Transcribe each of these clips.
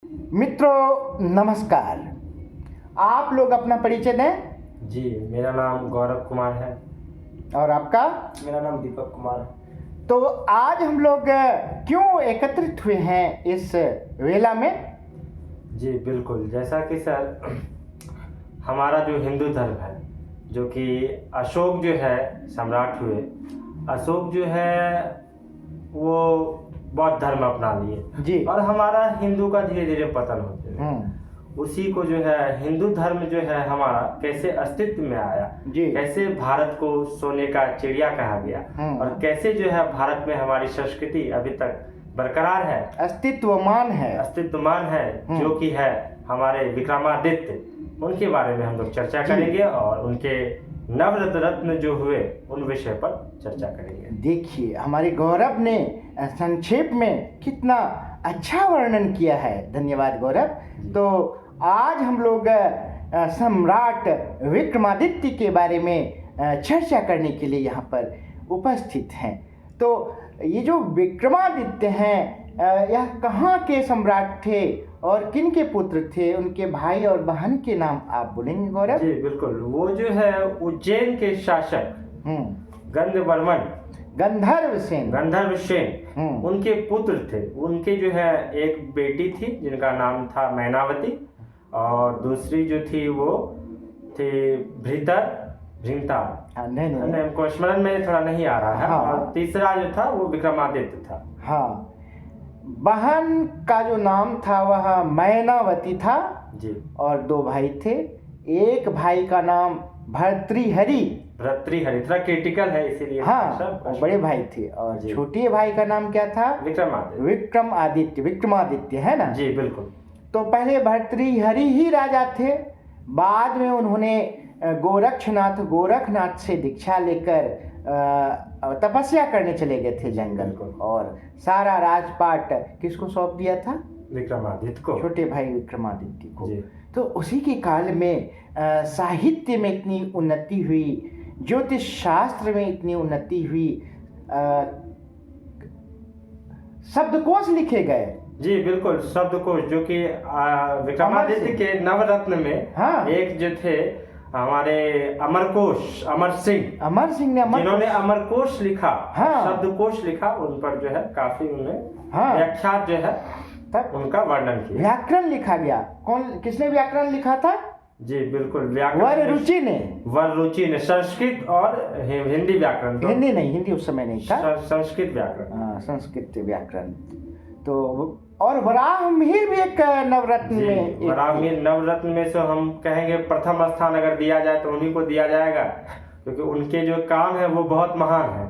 मित्रों नमस्कार। आप लोग अपना परिचय दें। जी, मेरा नाम गौरव कुमार है। और आपका? मेरा नाम दीपक कुमार है। तो आज हम लोग क्यों एकत्रित हुए हैं इस वेला में? जी बिल्कुल, जैसा कि सर हमारा जो हिंदू धर्म है, जो कि अशोक जो है सम्राट हुए, अशोक जो है वो बौद्ध धर्म अपना लिए जी। और हमारा हिंदू का धीरे धीरे पतन होते गया। उसी को जो है हिंदू धर्म जो है हमारा कैसे अस्तित्व में आया, जी। कैसे भारत को सोने का चिड़िया कहा गया और कैसे जो है भारत में हमारी संस्कृति अभी तक बरकरार है, अस्तित्वमान है, जो कि है हमारे विक्रमादित्य, उनके बारे में हम लोग चर्चा करेंगे और उनके नवरत्न रत्न जो हुए उन विषय पर चर्चा करेंगे। देखिए, हमारे गौरव ने संक्षेप में कितना अच्छा वर्णन किया है। धन्यवाद गौरव। तो आज हम लोग सम्राट विक्रमादित्य के बारे में चर्चा करने के लिए यहाँ पर उपस्थित हैं। तो ये जो विक्रमादित्य हैं, यह कहाँ के सम्राट थे और किन के पुत्र थे, उनके भाई और बहन के नाम आप बोलेंगे गौरव? जी बिल्कुल, वो जो है उज्जैन के शासक गंधर्व सेन उनके पुत्र थे। उनके जो है एक बेटी थी जिनका नाम था मैनावती और दूसरी जो थी वो थी भृंता। नहीं, हमको स्मरण में थोड़ा नहीं आ रहा है। हाँ। और तीसरा जो था वो विक्रमादित्य था। हाँ, बहन का जो नाम था वह मैनावती था जी। और दो भाई थे। एक भाई का नाम भर्तृहरि थोड़ा क्रिटिकल है इसीलिए। हाँ, वो बड़े भाई थे। और छोटे भाई का नाम क्या था? विक्रमादित्य है ना? जी बिल्कुल। तो पहले भर्तृहरि ही राजा थे, बाद में उन्होंने गोरखनाथ से दीक्षा लेकर तपस्या करने चले गए थे जंगल को, और सारा राजपाट किसको सौंप दिया था? विक्रमादित्य को, छोटे भाई विक्रमादित्य को। तो उसी के काल में साहित्य में इतनी उन्नति हुई, ज्योतिष शास्त्र में इतनी उन्नति हुई, शब्दकोश लिखे गए। जी बिल्कुल, शब्दकोश जो कि विक्रमादित्य के नवरत्न में एक जो थे हमारे अमर सिंह ने जिन्होंने अमरकोश लिखा, शब्दकोश लिखा, उन पर जो है काफी उन्हें व्याख्यात जो है तब उनका वर्णन किया। व्याकरण लिखा गया। किसने व्याकरण लिखा था? जी बिल्कुल, वररुचि ने संस्कृत और हिंदी व्याकरण। हिंदी उस समय नहीं था, संस्कृत व्याकरण। संस्कृत व्याकरण। तो और वराहमिहिर भी एक नवरत्न में, वराहमिहिर नवरत्न में से हम कहेंगे प्रथम स्थान अगर दिया जाए तो उन्हीं को दिया जाएगा, क्योंकि उनके जो काम है वो बहुत महान है।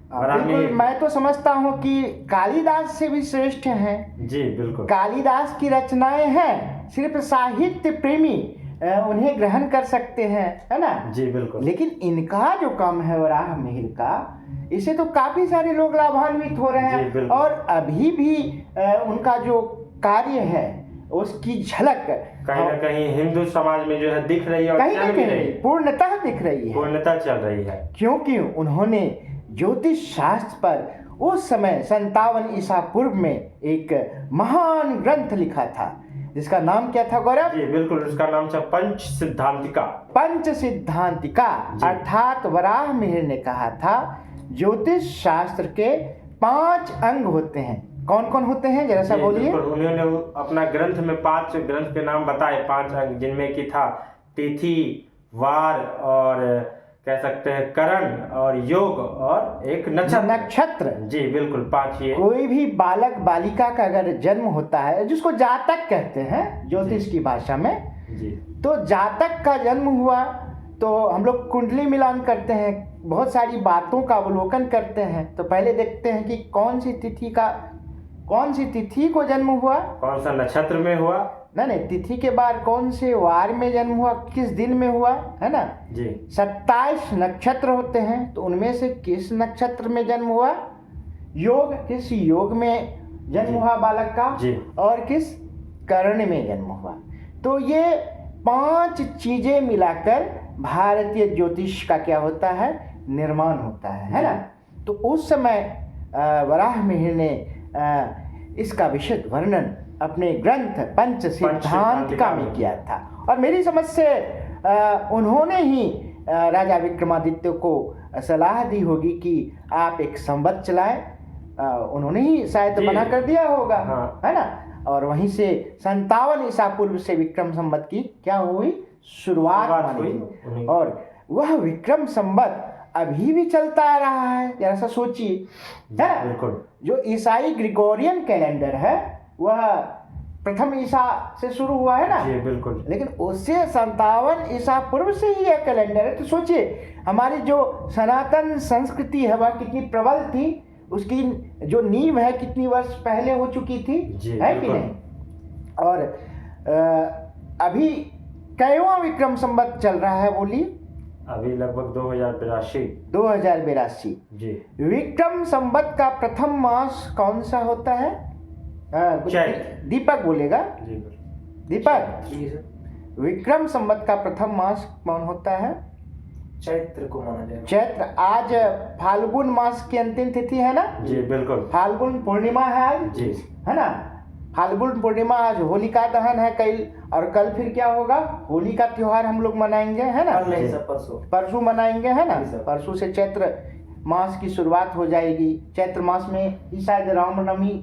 बिल्कुल, मैं तो समझता हूँ कि कालिदास से भी श्रेष्ठ हैं। जी बिल्कुल, कालिदास की रचनाएं हैं, सिर्फ साहित्य प्रेमी उन्हें ग्रहण कर सकते हैं, है ना? जी बिल्कुल। लेकिन इनका जो काम है वराहमिहिर का, इससे तो काफी सारे लोग लाभान्वित हो रहे हैं। और अभी भी उनका जो कार्य है उसकी झलक कहीं ना कहीं हिंदू समाज में जो है दिख रही है और कहीं ना कहीं पूर्णतः दिख रही है, पूर्णतः चल रही है, क्योंकि उन्होंने ज्योतिष शास्त्र पर उस समय 57 ईसा पूर्व में एक महान ग्रंथ लिखा था, जिसका नाम क्या था गौरव? जी बिल्कुल, उसका नाम था पंच सिद्धांतिका। अर्थात वराहमिहिर ने कहा था ज्योतिष शास्त्र के 5 अंग होते हैं। कौन कौन होते हैं, जरा सा बोलिए। उन्होंने अपना ग्रंथ में 5 ग्रंथ के नाम बताए, 5 अंग, जिनमें की था तिथि, वार और कह सकते हैं करण और योग और एक नक्षत्र। जी बिल्कुल, 5 ये। कोई भी बालक बालिका का अगर जन्म होता है, जिसको जातक कहते हैं ज्योतिष की भाषा में, जी, तो जातक का जन्म हुआ तो हम लोग कुंडली मिलान करते हैं, बहुत सारी बातों का अवलोकन करते हैं। तो पहले देखते हैं कि कौन सी तिथि को जन्म हुआ, कौन सा नक्षत्र में हुआ, नहीं, तिथि के बाद कौन से वार में जन्म हुआ, किस दिन में हुआ, है ना? जी। 27 नक्षत्र होते हैं, तो उनमें से किस नक्षत्र में जन्म हुआ, योग, किस योग में जन्म हुआ बालक का, और किस कर्ण में जन्म हुआ। तो ये 5 चीजें मिलाकर भारतीय ज्योतिष का क्या होता है, निर्माण होता है ना? तो उस समय वराहमिहिर ने इसका विशद वर्णन अपने ग्रंथ पंच सिद्धांतिका में किया था। और मेरी समझ से उन्होंने ही राजा विक्रमादित्य को सलाह दी होगी कि आप एक संवत चलाएं। उन्होंने ही शायद मना कर दिया होगा, हाँ। है ना। और वहीं से 57 ईसा पूर्व से विक्रम संवत की क्या हुई, शुरुआत हुई। और वह विक्रम संवत अभी भी चलता आ रहा है। जरा सा सोचिए, है ना। बिल्कुल। जो ईसाई ग्रिगोरियन कैलेंडर है वह प्रथम ईसा से शुरू हुआ है ना। जी बिल्कुल। लेकिन उससे 57 ईसा पूर्व से ही यह कैलेंडर है। तो सोचिए हमारी जो सनातन संस्कृति है वह कितनी प्रबल थी, उसकी जो नींव है कितनी वर्ष पहले हो चुकी थी, है कि नहीं। और अभी कईवां विक्रम संवत चल रहा है, बोलिए। अभी लगभग 2082 जी। विक्रम संवत का प्रथम मास कौन सा होता है? दीपक बोलेगा। दीपक, विक्रम संवत का प्रथम मास कौन होता है? चैत्र को माना जाएगा। चैत्र। आज फाल्गुन मास की अंतिम तिथि है ना। जी बिल्कुल। फाल्गुन पूर्णिमा है आज, जी, है ना। फाल्गुन पूर्णिमा, आज होलिका दहन है कल, और कल फिर क्या होगा, होली का त्योहार हम लोग मनाएंगे, है ना। परसों मनाएंगे, है ना। परसों से चैत्र मास की शुरुआत हो जाएगी। चैत्र मास में ही शायद रामनवमी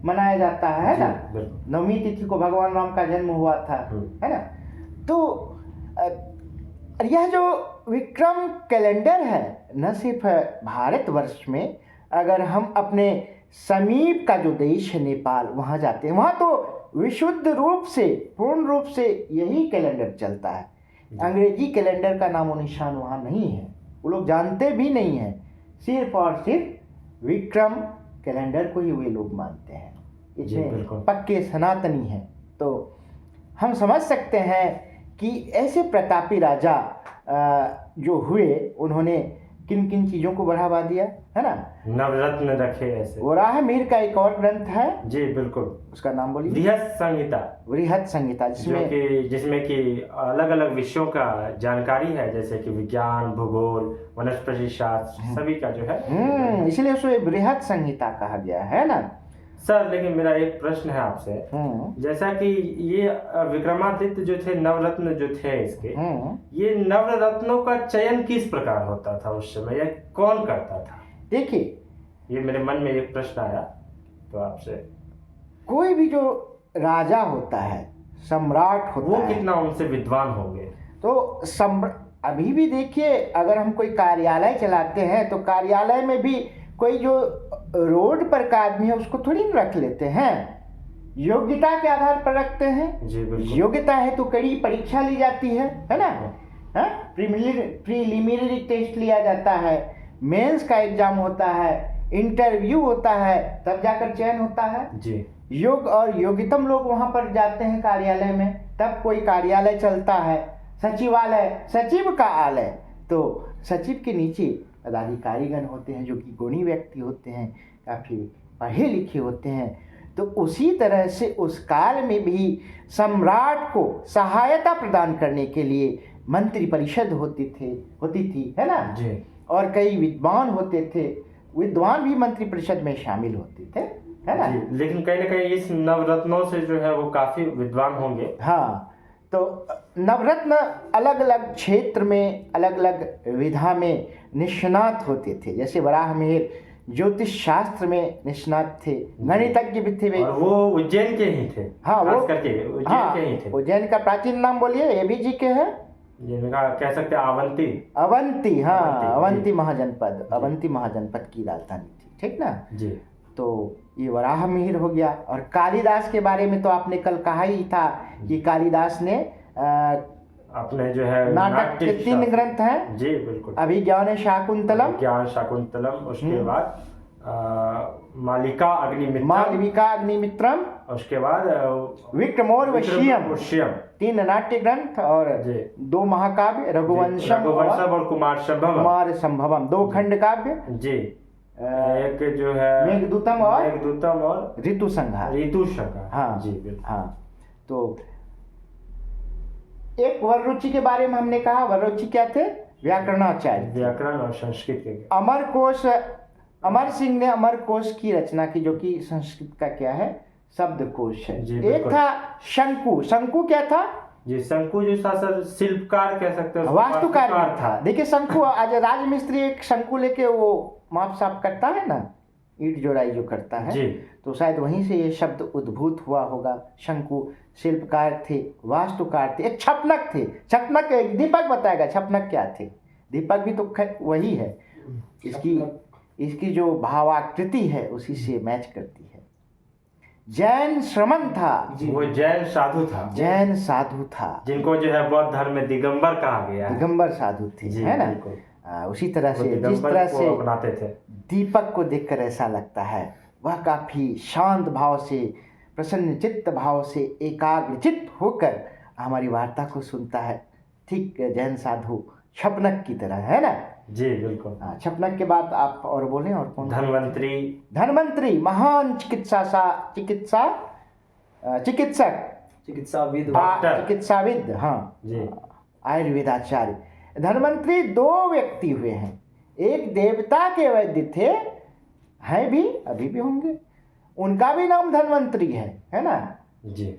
मनाया जाता है ना। नवमी तिथि को भगवान राम का जन्म हुआ था, है ना। तो यह जो विक्रम कैलेंडर है, न सिर्फ भारतवर्ष में, अगर हम अपने समीप का जो देश है नेपाल, वहाँ जाते हैं, वहाँ तो विशुद्ध रूप से, पूर्ण रूप से यही कैलेंडर चलता है। अंग्रेजी कैलेंडर का नामो निशान वहाँ नहीं है, वो लोग जानते भी नहीं हैं। सिर्फ और सिर्फ विक्रम कैलेंडर को ही वे लोग मानते हैं, इसमें पक्के सनातनी हैं। तो हम समझ सकते हैं कि ऐसे प्रतापी राजा जो हुए, उन्होंने किन किन चीज़ों को बढ़ावा दिया, है ना। नवरत्न रखे ऐसे। वराहमिहिर का एक और ग्रंथ है। जी बिल्कुल। उसका नाम बोलिए। बृहत संहिता, जिसमें कि अलग अलग विषयों का जानकारी है, जैसे कि विज्ञान, भूगोल, वनस्पति शास्त्र, सभी का जो है। इसलिए उसे बृहत संहिता कहा गया है ना। सर, लेकिन मेरा एक प्रश्न है आपसे, जैसा कि ये विक्रमादित्य जो थे, नवरत्न जो थे इसके, ये नवरत्नों का चयन किस प्रकार होता था उस समय, या कौन करता था? देखिए, ये मेरे मन में एक प्रश्न आया, तो आपसे। कोई भी जो राजा होता है, सम्राट होता है, वो कितना उनसे विद्वान होंगे? तो अभी भी देखिए, अगर हम कोई कार्यालय चलाते हैं तो कार्यालय में भी कोई जो रोड पर का आदमी है उसको थोड़ी न रख लेते हैं, योग्यता के आधार पर रखते हैं। योग्यता है तो कड़ी परीक्षा ली जाती है ना। प्रीलिमिनरी टेस्ट लिया जाता है, मेंस का एग्जाम होता है, इंटरव्यू होता है, तब जाकर चयन होता है जी। योग्य और योग्यतम लोग वहां पर जाते हैं कार्यालय में, तब कोई कार्यालय चलता है। सचिवालय, सचिव का आलय, तो सचिव के नीचे पदाधिकारीगण होते हैं जो कि गुणी व्यक्ति होते हैं, काफ़ी पढ़े लिखे होते हैं। तो उसी तरह से उस काल में भी सम्राट को सहायता प्रदान करने के लिए मंत्री परिषद होती थी, है ना जी। और कई विद्वान होते थे, विद्वान भी मंत्री परिषद में शामिल होते थे, है ना। लेकिन कहीं ना कहीं इस नवरत्नों से जो है वो काफ़ी विद्वान होंगे। हाँ, तो नवरत्न अलग अलग क्षेत्र में, अलग अलग विधा में निष्णात होते थे। जैसे वराहमिहिर ज्योतिष शास्त्र में निष्णात थे, गणितज्ञ भी थे। और वो उज्जैन के ही थे। हाँ, वो उज्जैन के ही थे। उज्जैन का प्राचीन नाम बोलिए, एबी जी के है, जिनका कह सकते हैं अवंती। हाँ, अवंती महाजनपद, अवंती महाजनपद की राजधानी थी, ठीक ना जी। तो ये वराहमिहिर हो गया। और कालिदास के बारे में तो आपने कल कहा ही था कि कालिदास ने अपने जो है नाटक के 3 ग्रंथ हैं। जी बिल्कुल। अभिज्ञान शाकुंतलम, उसके बाद मालविका अग्निमित्रम, उसके बाद विक्रमोर्वशीयम, 3 नाट्य ग्रंथ और 2 महाकाव्य, रघुवंशम और कुमार संभवम, 2 खंड काव्य जी। एक जो है मेघदूतम और ऋतु संहार। हाँ जी बिल्कुल। हाँ, तो एक वररुचि के बारे में हमने कहा। वररुचि क्या थे? व्याकरणाचार्य, व्याकरण और संस्कृत के। अमर सिंह ने अमर कोश की रचना की, जो कि संस्कृत का क्या है, शब्दकोश है। जी, एक बिल्कुल। था शंकु। शंकु क्या था? जी, शंकु जो था सर शिल्पकार कह सकते हैं, वास्तुकार भी था। देखिए शंकु, आज राजमिस्त्री एक शंकु लेके वो माप साफ करता है ना, ईंट जोड़ाई जो करता है, जी। तो शायद वहीं से ये शब्द उद्भूत हुआ होगा। शंकु शिल्पकार थे, वास्तुकार थे, एक छपनक थे। छपनक, दीपक बताएगा छपनक क्या थे। दीपक भी तो वही है, इसकी जो भावाकृति है उसी से मैच करती है। जैन श्रमण था। वो जैन साधु था। जैन साधु था, जिनको जो है बौद्ध धर्म में दिगंबर कहा गया है। दिगंबर साधु थे, जी, है ना। बिल्कुल। उसी तरह वो से जिस दिगंबर तरह को से अपनाते थे। दीपक को देखकर ऐसा लगता है वह काफी शांत भाव से, प्रसन्न चित्त भाव से, एकाग्र चित्त होकर हमारी वार्ता को सुनता है। ठीक जैन साधु छपनक की तरह, है ना। जी बिल्कुल। छपनक के बाद आप और बोलें, और कौन? धन्वंतरी। धन्वंतरी महान चिकित्साविद, हाँ जी। आयुर्वेदाचार्य। धन्वंतरी दो व्यक्ति हुए हैं। एक देवता के वैद्य थे, हैं भी, अभी भी होंगे, उनका भी नाम धन्वंतरी है ना जी।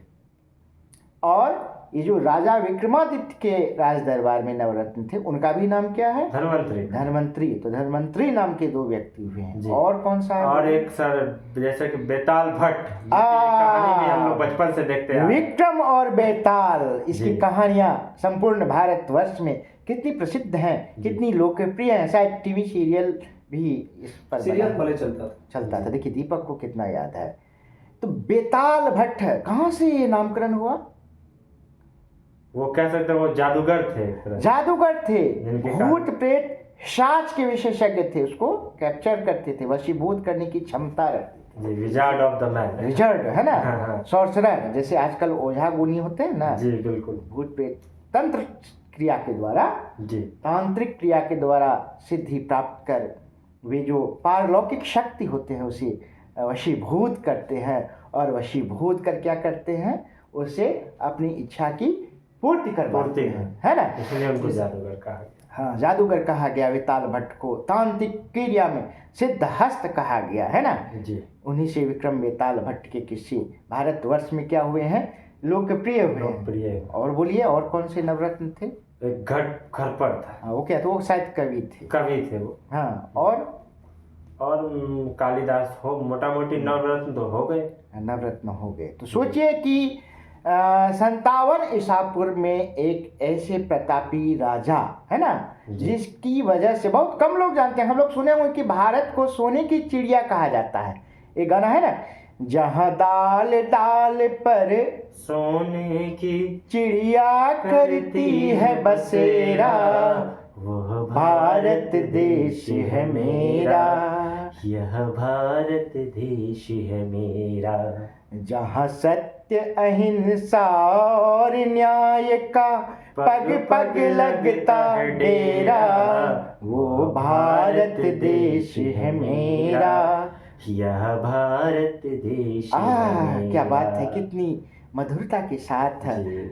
और ये जो राजा विक्रमादित्य के राज दरबार में नवरत्न थे, उनका भी नाम क्या है? धन्वंतरी। धन्वंतरी। तो धन्वंतरी नाम के दो व्यक्ति हुए हैं। और कौन सा है? और एक सर जैसे कि बेताल भट्ट, कहानी भी हम लोग बचपन से देखते हैं। विक्रम और बेताल, इसकी कहानियां संपूर्ण भारतवर्ष में कितनी प्रसिद्ध हैं, कितनी लोकप्रिय हैं। शायद टीवी सीरियल भी इस पर पहले चलता था। देखिए दीपक को कितना याद है। तो बेताल भट्ट कहाँ से ये नामकरण हुआ? वो कह सकते हैं वो जादूगर थे, भूत प्रेत शाच के विशेषज्ञ थे, उसको कैप्चर करते थे, वशीभूत करने की क्षमता रखते थे। Wizard of the man, wizard, है ना। हाँ। सॉर्सरर, जैसे आजकल ओझा गुनी होते हैं ना। जी बिल्कुल। भूत प्रेत तंत्र क्रिया के द्वारा, जी, तांत्रिक क्रिया के द्वारा सिद्धि प्राप्त कर वे जो पारलौकिक शक्ति होते हैं उसे वशीभूत करते हैं, और वशीभूत कर क्या करते हैं, उसे अपनी इच्छा की पूर्ति करवाते हैं, है ना। इसलिए उनको जादूगर कहा गया। हाँ, जादूगर कहा गया बेताल भट्ट को। तांत्रिक क्रिया में सिद्ध हस्त कहा गया, है ना जी। उन्हीं से विक्रम बेताल भट्ट के किस्से भारतवर्ष में क्या हुए हैं? लोकप्रिय हुए हैं। और बोलिए, और कौन से नवरत्न थे? एक घटपर था। हाँ, वो क्या था? वो शायद कवि थे वो। हाँ, और कालिदास हो, मोटा मोटी नवरत्न तो हो गए। नवरत्न हो गए। तो सोचिए कि 57 ईसा पूर्व में एक ऐसे प्रतापी राजा, है ना, जिसकी वजह से बहुत कम लोग जानते हैं। हम लोग सुने होंगे कि भारत को सोने की चिड़िया कहा जाता है। एक गाना है ना, जहाँ दाल दाल पर सोने की चिड़िया करती है बसेरा, वह भारत देश है मेरा, यह भारत देश है मेरा। जहाँ सत्य अहिंसा और न्याय का पग पग लगता है डेरा, वो भारत देश है मेरा, यह भारत देश है मेरा। क्या बात है, कितनी मधुरता के साथ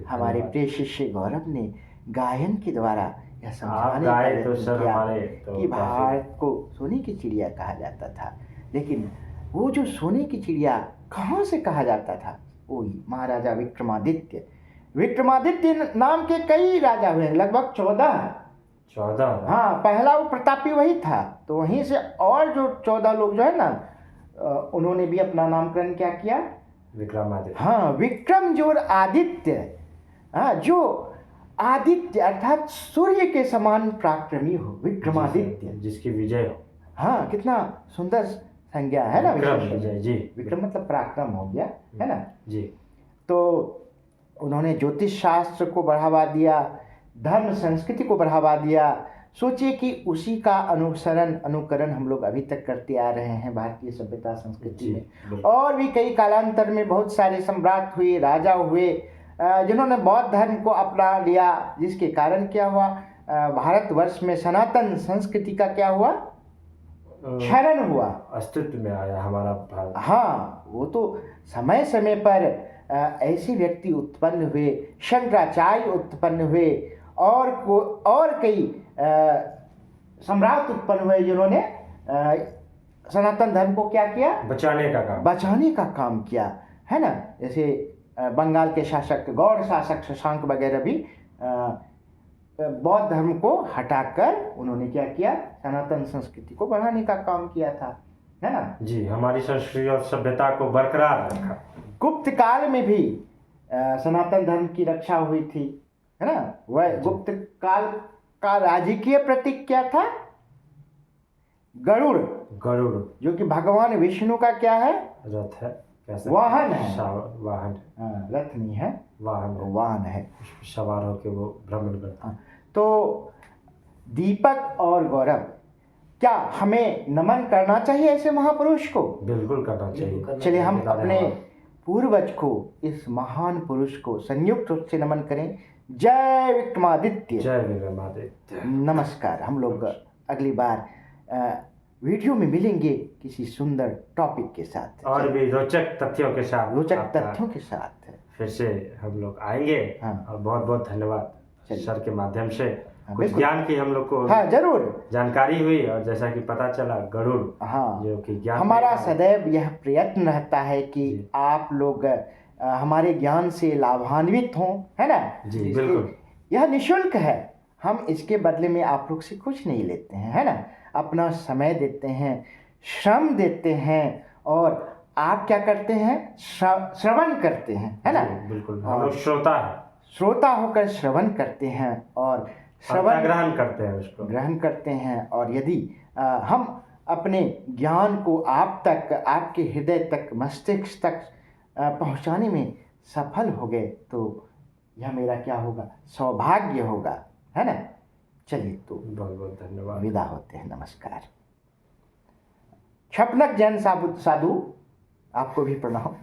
हमारे प्रिय शिष्य गौरव ने गायन के द्वारा यह समझाने का प्रयत्न किया कि भारत को सोने की चिड़िया कहा जाता था। लेकिन वो जो सोने की चिड़िया कहाँ से कहा जाता था? वही महाराजा विक्रमादित्य। विक्रमादित्य नाम के कई राजा हुए, लगभग 14। हाँ, पहला वो प्रतापी वही था। तो वहीं से और जो 14 लोग जो है ना, उन्होंने भी अपना नामकरण क्या किया? विक्रमादित्य। हाँ, विक्रम जो आदित्य, हाँ, जो आदित्य अर्थात सूर्य के समान पराक्रमी हो, विक्रमादित्य, जिसकी विजय हो। हाँ, कितना सुंदर संज्ञा है ना विक्रम। जी, विक्रम मतलब पराक्रम हो गया, है ना जी। तो उन्होंने ज्योतिष शास्त्र को बढ़ावा दिया, धर्म संस्कृति को बढ़ावा दिया। सोचिए कि उसी का अनुकरण हम लोग अभी तक करते आ रहे हैं भारतीय सभ्यता संस्कृति में। और भी कई कालांतर में बहुत सारे सम्राट हुए, राजा हुए, जिन्होंने बौद्ध धर्म को अपना लिया, जिसके कारण क्या हुआ? भारतवर्ष में सनातन संस्कृति का क्या हुआ? क्षरण हुआ, अस्तित्व में आया हमारा भारत। हाँ, वो तो समय समय पर ऐसे व्यक्ति उत्पन्न हुए, शंकराचार्य उत्पन्न हुए, और कई सम्राट उत्पन्न हुए जिन्होंने सनातन धर्म को क्या किया? बचाने का काम किया। है ना। जैसे बंगाल के शासक गौड़ शासक शशांक वगैरह भी बौद्ध धर्म को हटाकर उन्होंने क्या किया, सनातन संस्कृति को बढ़ाने का काम किया था, है ना। जी, हमारी संस्कृति और सभ्यता को बरकरार रखा। गुप्त काल में भी सनातन धर्म की रक्षा हुई थी, है ना। वह गुप्त काल का राजकीय प्रतीक क्या था, गरुड़। गरुड़ जो कि भगवान विष्णु का क्या है, रथ है, वाहन है। वाहन, रथ नहीं है, वाहन है। सवार होकर वो भ्रमण करता है। तो दीपक और गौरव, क्या हमें नमन करना चाहिए ऐसे महापुरुष को? बिल्कुल करना चाहिए। चलिए हम अपने पूर्वज को, इस महान पुरुष को संयुक्त रूप से नमन करें। जय विक्रमादित्य। जय विक्रमादित्य। नमस्कार। हम लोग अगली बार वीडियो में मिलेंगे किसी सुंदर टॉपिक के साथ और भी रोचक तथ्यों के साथ। फिर से हम लोग आएंगे। और बहुत बहुत धन्यवाद सर के माध्यम से कुछ ज्ञान की हम लोग को जरूर जानकारी हुई, और जैसा कि पता चला गरुड़ जो कि ज्ञान, हमारा सदैव यह प्रयत्न रहता है कि आप लोग हमारे ज्ञान से लाभान्वित हों, है ना। जी बिल्कुल। यह निःशुल्क है, हम इसके बदले में आप लोग से कुछ नहीं लेते हैं, है ना। अपना समय देते हैं, श्रम देते हैं, और आप क्या करते हैं, श्रवण करते हैं, है ना। बिल्कुल, हम लोग श्रोता है, श्रोता होकर श्रवण करते हैं और श्रवण ग्रहण करते हैं, उसको ग्रहण करते हैं। और यदि हम अपने ज्ञान को आप तक, आपके हृदय तक, मस्तिष्क तक पहुंचाने में सफल हो गए, तो यह मेरा क्या होगा, सौभाग्य होगा, है ना। चलिए तो बहुत बहुत धन्यवाद, विदा होते हैं। नमस्कार। छपनक जैन साधु, आपको भी प्रणाम।